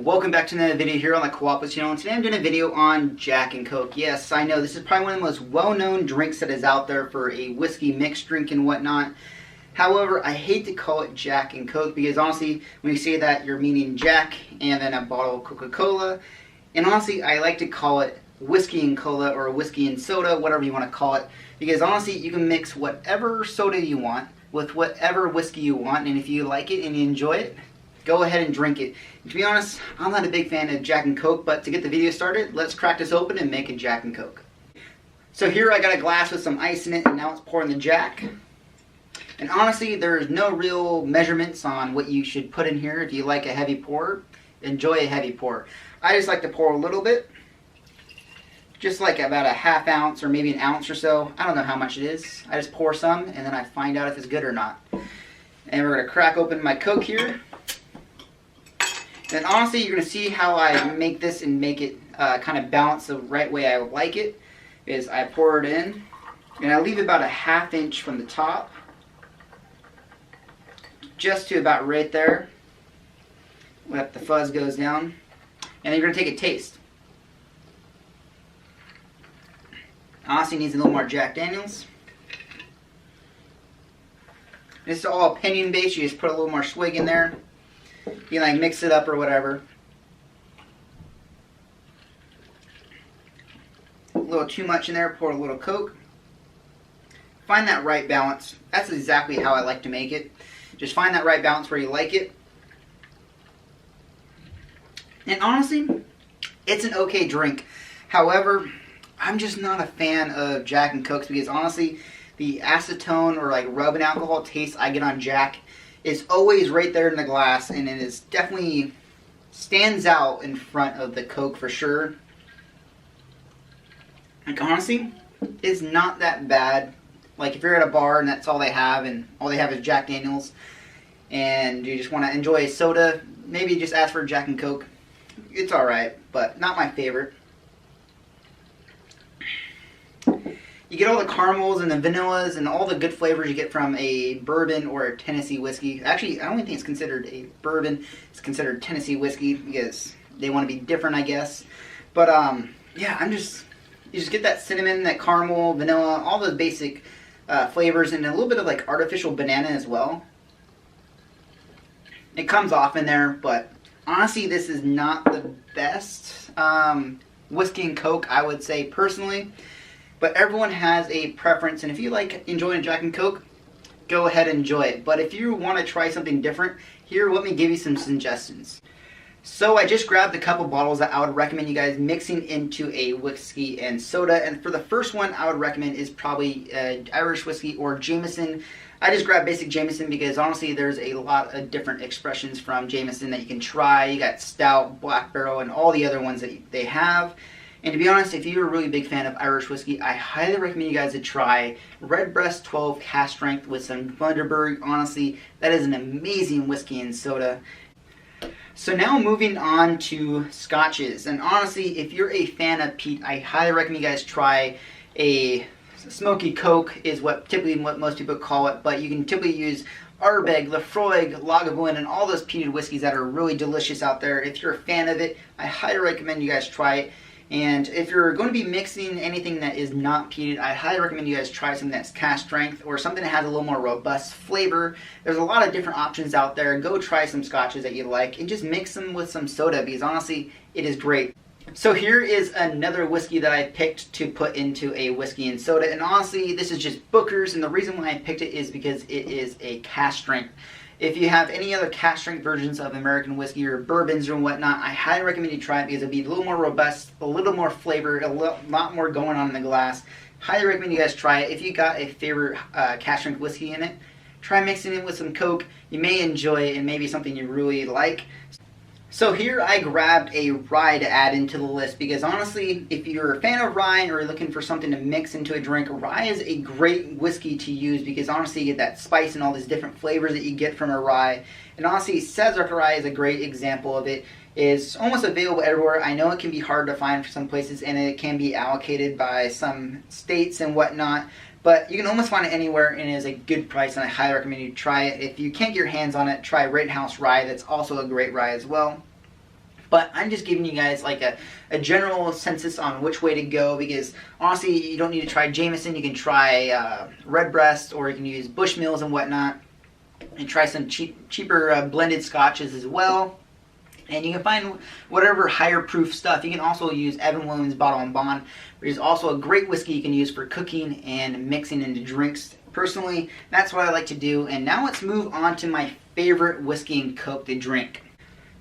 Welcome back to another video here on the Kawapis channel, and today I'm doing a video on Jack and Coke. Yes, I know this is probably one of the most well-known drinks that is out there for a whiskey mixed drink and whatnot. However, I hate to call it Jack and Coke because honestly, when you say that, you're meaning Jack and then a bottle of Coca-Cola. And honestly, I like to call it whiskey and cola or whiskey and soda, whatever you want to call it. Because honestly, you can mix whatever soda you want with whatever whiskey you want, and if you like it and you enjoy it, go ahead and drink it. And to be honest, I'm not a big fan of Jack and Coke, but to get the video started, let's crack this open and make a Jack and Coke. So here I got a glass with some ice in it, and now it's pouring the Jack. And honestly, there's no real measurements on what you should put in here. If you like a heavy pour, enjoy a heavy pour. I just like to pour a little bit, just like about a half ounce or maybe an ounce or so. I don't know how much it is. I just pour some and then I find out if it's good or not. And we're going to crack open my Coke here. And honestly, you're going to see how I make this and make it kind of balance the right way I would like it. Is I pour it in and I leave about a ½ inch from the top, just to about right there. Let the fuzz goes down. And then you're going to take a taste. Honestly, needs a little more Jack Daniels. This is all opinion based. You just put a little more swig in there. You can like mix it up or whatever. A little too much in there, pour a little Coke. Find that right balance. That's exactly how I like to make it. Just find that right balance where you like it. And honestly, it's an okay drink. However, I'm just not a fan of Jack and Cokes because honestly, the acetone or like rubbing alcohol taste I get on Jack is always right there in the glass, and it is definitely stands out in front of the Coke for sure. Like honestly, it's not that bad. Like if you're at a bar and that's all they have and all they have is Jack Daniels and you just want to enjoy a soda, maybe just ask for Jack and Coke. It's alright, but not my favorite. You get all the caramels and the vanillas and all the good flavors you get from a bourbon or a Tennessee whiskey. Actually, I don't even think it's considered a bourbon. It's considered Tennessee whiskey because they want to be different, I guess. But yeah, you just get that cinnamon, that caramel, vanilla, all those basic flavors, and a little bit of like artificial banana as well. It comes off in there, but honestly, this is not the best whiskey and Coke, I would say personally. But everyone has a preference, and if you like enjoying Jack and Coke, go ahead and enjoy it. But if you want to try something different, here, let me give you some suggestions. So I just grabbed a couple bottles that I would recommend you guys mixing into a whiskey and soda. And for the first one I would recommend is probably Irish whiskey or Jameson. I just grabbed basic Jameson because honestly there's a lot of different expressions from Jameson that you can try. You got Stout, Black Barrel, and all the other ones that they have. And to be honest, if you're a really big fan of Irish whiskey, I highly recommend you guys to try Redbreast 12 Cask Strength with some Bundaberg. Honestly, that is an amazing whiskey and soda. So now moving on to scotches. And honestly, if you're a fan of peat, I highly recommend you guys try a Smoky Coke is what most people call it, but you can typically use Ardbeg, Laphroaig, Lagavulin, and all those peated whiskeys that are really delicious out there. If you're a fan of it, I highly recommend you guys try it. And if you're going to be mixing anything that is not peated, I highly recommend you guys try something that's cask strength or something that has a little more robust flavor. There's a lot of different options out there. Go try some scotches that you like and just mix them with some soda because honestly, it is great. So here is another whiskey that I picked to put into a whiskey and soda. And honestly, this is just Booker's, and the reason why I picked it is because it is a cask strength. If you have any other cask strength versions of American whiskey or bourbons or whatnot, I highly recommend you try it because it'll be a little more robust, a little more flavor, a lot more going on in the glass. Highly recommend you guys try it. If you got a favorite cask strength whiskey in it, try mixing it with some Coke. You may enjoy it and maybe something you really like. So here I grabbed a rye to add into the list because honestly, if you're a fan of rye or looking for something to mix into a drink, rye is a great whiskey to use because honestly you get that spice and all these different flavors that you get from a rye. And honestly, Cedric rye is a great example of it. It's almost available everywhere. I know it can be hard to find for some places and it can be allocated by some states and whatnot. But you can almost find it anywhere and it is a good price, and I highly recommend you try it. If you can't get your hands on it, try Rittenhouse Rye. That's also a great rye as well. But I'm just giving you guys like a general census on which way to go, because honestly, you don't need to try Jameson. You can try Redbreast, or you can use Bushmills and whatnot, and try some cheaper blended scotches as well. And you can find whatever higher proof stuff. You can also use Evan Williams Bottle and Bond, which is also a great whiskey you can use for cooking and mixing into drinks. Personally, that's what I like to do. And now let's move on to my favorite whiskey and coke to drink.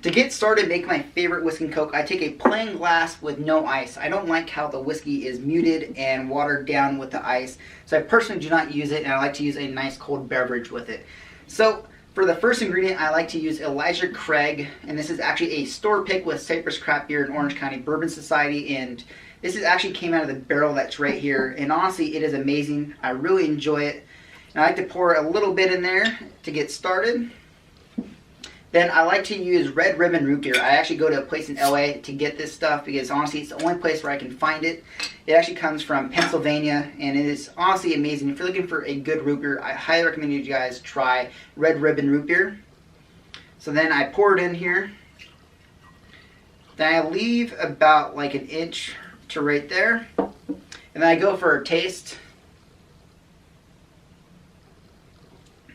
To get started making my favorite whiskey and coke, I take a plain glass with no ice. I don't like how the whiskey is muted and watered down with the ice, so I personally do not use it, and I like to use a nice cold beverage with it. So for the first ingredient, I like to use Elijah Craig, and this is actually a store pick with Cypress Craft Beer and Orange County Bourbon Society, and this is actually came out of the barrel that's right here, and honestly, it is amazing. I really enjoy it, and I like to pour a little bit in there to get started. Then I like to use Red Ribbon Root Beer. I actually go to a place in LA to get this stuff because honestly it's the only place where I can find it. It actually comes from Pennsylvania, and it is honestly amazing. If you're looking for a good root beer, I highly recommend you guys try Red Ribbon Root Beer. So then I pour it in here. Then I leave about like an inch to right there. And then I go for a taste.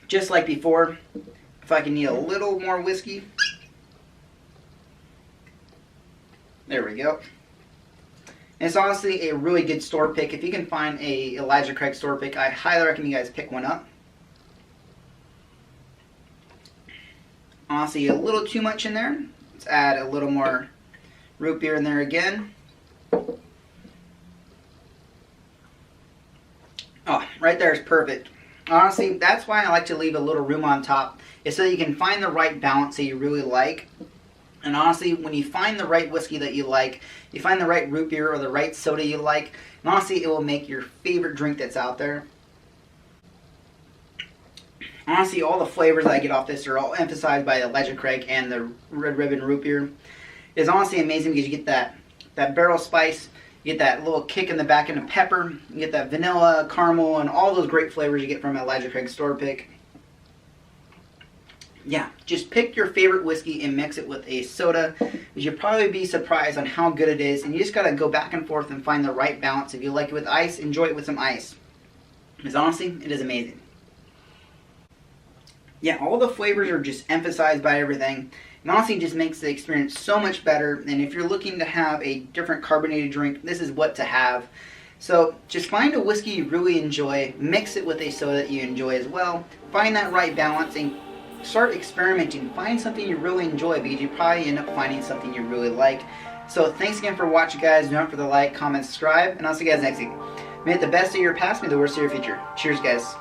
Just like before. If I can need a little more whiskey. There we go. And it's honestly a really good store pick. If you can find a Elijah Craig store pick, I highly recommend you guys pick one up. Honestly, a little too much in there. Let's add a little more root beer in there again. Oh, right there is perfect. Honestly, that's why I like to leave a little room on top, is so you can find the right balance that you really like. And honestly, when you find the right whiskey that you like, you find the right root beer or the right soda you like, and honestly, it will make your favorite drink that's out there. Honestly, all the flavors that I get off this are all emphasized by the Elijah Craig and the Red Ribbon Root Beer. It's honestly amazing because you get that barrel spice, you get that little kick in the back end of pepper, you get that vanilla, caramel, and all those great flavors you get from Elijah Craig store pick. Yeah, just pick your favorite whiskey and mix it with a soda. You'll probably be surprised on how good it is, and you just gotta go back and forth and find the right balance. If you like it with ice, enjoy it with some ice. Because honestly, it is amazing. Yeah, all the flavors are just emphasized by everything. And honestly, it just makes the experience so much better. And if you're looking to have a different carbonated drink, this is what to have. So just find a whiskey you really enjoy, mix it with a soda that you enjoy as well. Find that right balance and start experimenting. Find something you really enjoy, because you probably end up finding something you really like. So thanks again for watching, guys. Don't forget to like, comment, subscribe, and I'll see you guys next week. May it the best of your past, may the worst of your future. Cheers, guys.